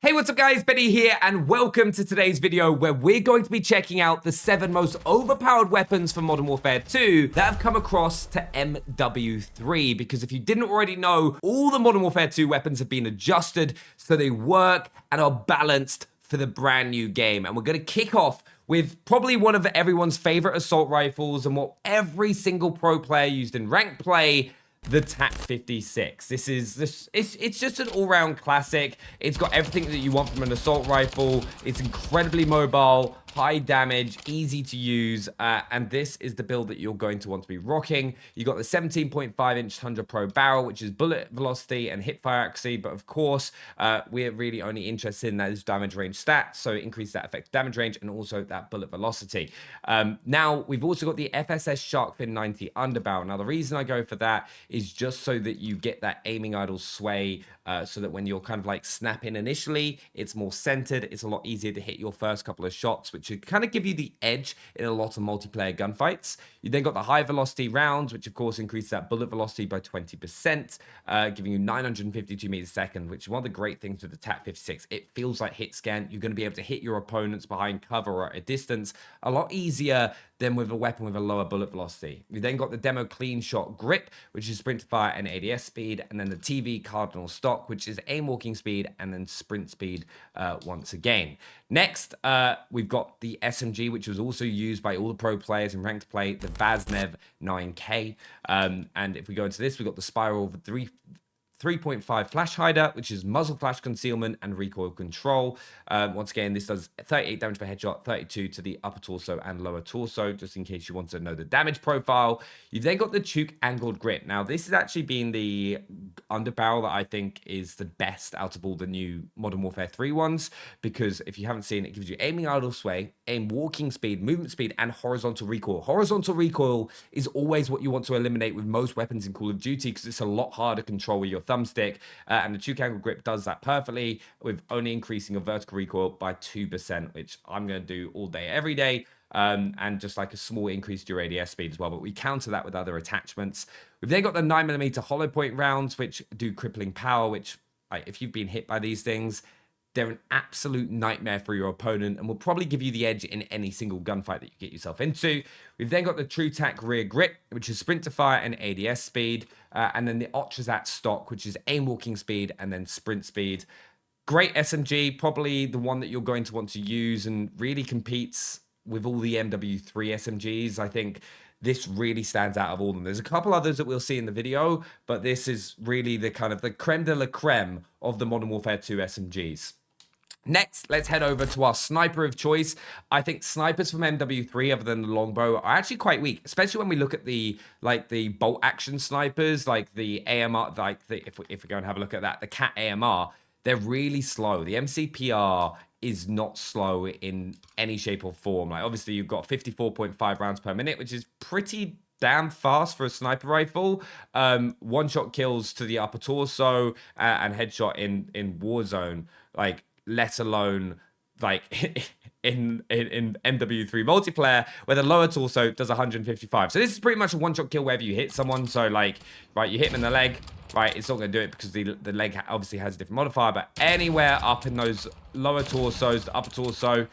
Hey, what's up guys? Benny here, and welcome to today's video where we're going to be checking out the 7 most overpowered weapons for Modern Warfare 2 that have come across to MW3, because if you didn't already know, all the Modern Warfare 2 weapons have been adjusted so they work and are balanced for the brand new game. And we're going to kick off with probably one of everyone's favorite assault rifles and what every single pro player used in ranked play, the TAC-56. It's just an all-round classic. It's got everything that you want from an assault rifle. It's incredibly mobile, high damage, easy to use, and this is the build that you're going to want to be rocking. You got the 17.5-inch Tundra Pro barrel, which is bullet velocity and hip fire accuracy, but of course, we're really only interested in those damage range stats, so increase that effective damage range and also that bullet velocity. Now, we've also got the FSS Sharkfin 90 underbarrel. Now, the reason I go for that is just so that you get that aiming idle sway, so that when you're kind of like snapping initially, it's more centered. It's a lot easier to hit your first couple of shots, which should kind of give you the edge in a lot of multiplayer gunfights. You then got the high velocity rounds, which of course increase that bullet velocity by 20%, giving you 952 meters a second, which is one of the great things with the TAC-56. It feels like hit scan. You're going to be able to hit your opponents behind cover or at a distance a lot easier than with a weapon with a lower bullet velocity. We then got the demo clean shot grip, which is sprint to fire and ADS speed, and then the TV cardinal stock, which is aim walking speed and then sprint speed once again. Next, we've got the SMG, which was also used by all the pro players in ranked play, the Vaznev 9K. And if we go into this, we've got the Spiral 3.5 flash hider, which is muzzle flash concealment and recoil control. Once again, this does 38 damage per headshot, 32 to the upper torso and lower torso, just in case you want to know the damage profile. You've then got the Tuke angled grip. Now, this has actually been the underbarrel that I think is the best out of all the new Modern Warfare 3 ones, because if you haven't seen it, it gives you aiming idle sway, aim walking speed, movement speed, and horizontal recoil. Horizontal recoil is always what you want to eliminate with most weapons in Call of Duty, because it's a lot harder to control with your thumbstick, and the Tuke angle grip does that perfectly, with only increasing your vertical recoil by 2%, which I'm going to do all day, every day, and just like a small increase to your ADS speed as well, but we counter that with other attachments. We've then got the 9mm hollow point rounds, which do crippling power, which, if you've been hit by these things, they're an absolute nightmare for your opponent and will probably give you the edge in any single gunfight that you get yourself into. We've then got the True Tac rear grip, which is sprint to fire and ADS speed, and then the Otrazat stock, which is aim walking speed and then sprint speed. Great SMG, probably the one that you're going to want to use and really competes with all the MW3 SMGs. I think this really stands out of all of them. There's a couple others that we'll see in the video, but this is really the kind of the creme de la creme of the Modern Warfare 2 SMGs. Next, let's head over to our sniper of choice. I think snipers from MW3, other than the longbow, are actually quite weak, especially when we look at the bolt action snipers, like the AMR, if we go and have a look at that, the CAT AMR. They're really slow. The MCPR is not slow in any shape or form. Like, obviously, you've got 54.5 rounds per minute, which is pretty damn fast for a sniper rifle. One-shot kills to the upper torso and headshot in Warzone, like, let alone like in MW3 multiplayer, where the lower torso does 155. So this is pretty much a one-shot kill wherever you hit someone. So like, right, you hit him in the leg, right, it's not going to do it because the leg obviously has a different modifier, but anywhere up in those lower torsos, the upper torso,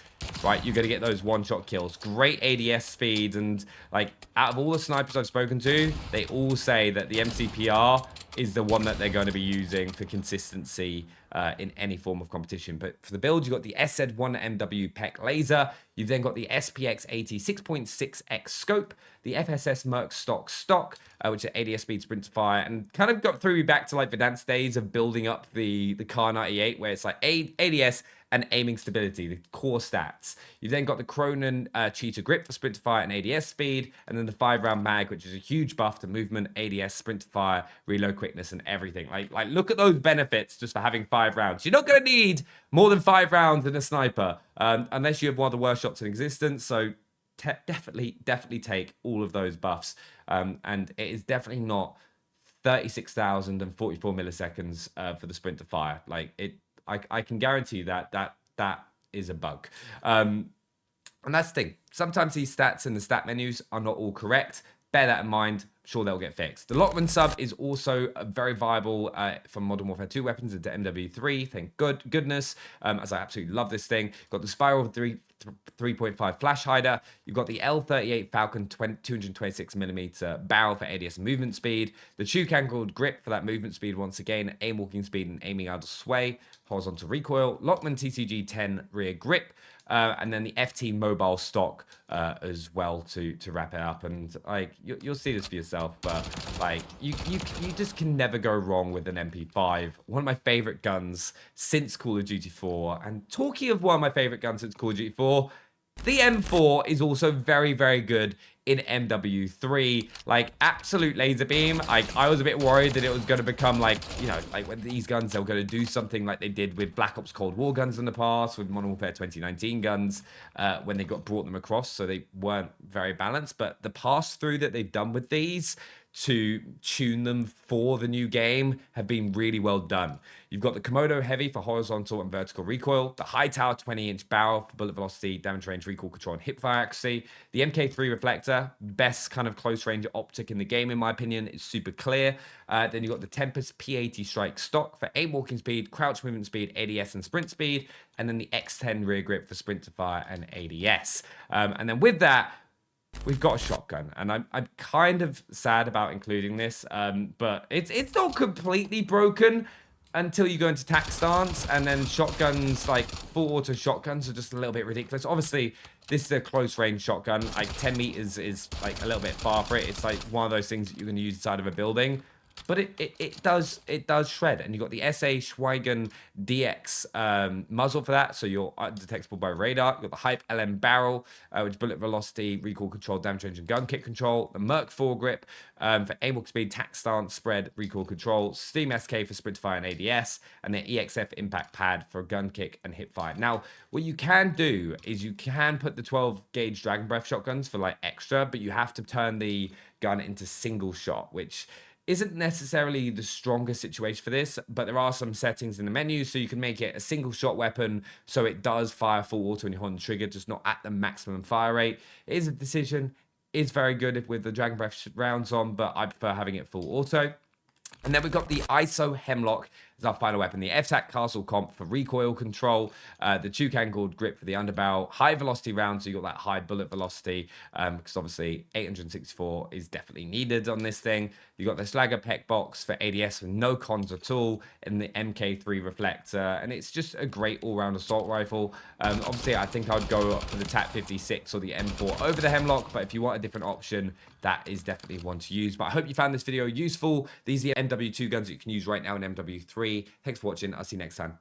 right, you're going to get those one-shot kills. Great ADS speed, and like, out of all the snipers I've spoken to, they all say that the MCPR is the one that they're going to be using for consistency in any form of competition. But for the build, you've got the SZ1MW PEC laser. You've then got the SPX80 6.6x scope, the FSS Merc stock, which is ADS speed, sprint to fire, and kind of got through me back to like Verdansk days of building up the Kar 98, where it's like ADS and aiming stability, the core stats. You've then got the Cronin Cheetah grip for sprint to fire and ADS speed, and then the 5-round mag, which is a huge buff to movement, ADS, sprint to fire, reload quickness, and everything. Like look at those benefits just for having 5 rounds. You're not going to need more than 5 rounds in a sniper, unless you have one of the worst shots in existence. So definitely take all of those buffs, and it is definitely not 36,044 milliseconds for the sprint to fire. Like, it, I can guarantee that is a bug. And that's the thing. Sometimes these stats in the stat menus are not all correct. bear that in mind. Sure, they'll get fixed. The Lockman sub is also a very viable from Modern Warfare 2 weapons into MW3. Thank goodness, as I absolutely love this thing. Got the Spiral 3.5 flash hider. You've got the L38 Falcon 226mm barrel for ADS and movement speed. The Chukangled grip for that movement speed once again, aim walking speed and aiming out of sway. Horizontal recoil. Lockman TCG 10 rear grip. And then the FT mobile stock as well to wrap it up. And like you'll see this for yourself, but like you just can never go wrong with an MP5. One of my favorite guns since Call of Duty 4. And talking of one of my favorite guns since Call of Duty 4, the M4 is also very, very good in MW3. Like, absolute laser beam. Like, I was a bit worried that it was going to become like, you know, like with these guns, they were going to do something like they did with Black Ops Cold War guns in the past, with Modern Warfare 2019 guns, when they brought them across, so they weren't very balanced. But the pass-through that they've done with these to tune them for the new game have been really well done. You've got the Komodo Heavy for horizontal and vertical recoil, the High Tower 20-inch barrel for bullet velocity, damage range, recoil control, and hipfire accuracy, the MK3 reflector, best kind of close range optic in the game in my opinion. It's super clear. Then you've got the Tempest P80 Strike stock for aim walking speed, crouch movement speed, ADS, and sprint speed, and then the X10 rear grip for sprint to fire and ADS. And then with that, we've got a shotgun, and I'm kind of sad about including this, but it's not completely broken until you go into tac stance, and then shotguns, like full auto shotguns, are just a little bit ridiculous. Obviously, this is a close range shotgun. Like 10 meters is like a little bit far for it. It's like one of those things that you're going to use inside of a building. But it does shred. And you've got the SA Schweigen DX muzzle for that, so you're undetectable by radar. You've got the Hype LM barrel, which bullet velocity, recoil control, damage range, and gun kick control. The Merc foregrip for aim walk speed, tac stance, spread, recoil control. Steam SK for sprint fire and ADS. And the EXF impact pad for gun kick and hip fire. Now, what you can do is you can put the 12 gauge Dragon Breath shotguns for like extra, but you have to turn the gun into single shot, which isn't necessarily the strongest situation for this, but there are some settings in the menu, so you can make it a single shot weapon, so it does fire full auto when you hold the trigger, just not at the maximum fire rate. It is a decision. It's very good with the Dragon Breath rounds on, but I prefer having it full auto. And then we've got the ISO Hemlock as our final weapon. The FTAC Castle Comp for recoil control. The Chukangled grip for the underbarrel. High velocity rounds, so you got that high bullet velocity. Because obviously 864 is definitely needed on this thing. You got the Slagger Peck box for ADS with no cons at all. And the MK3 reflector. And it's just a great all-round assault rifle. Obviously, I think I'd go for the TAC 56 or the M4 over the Hemlock. But if you want a different option, that is definitely one to use. But I hope you found this video useful. These are the MW2 guns that you can use right now in MW3. Thanks for watching. I'll see you next time.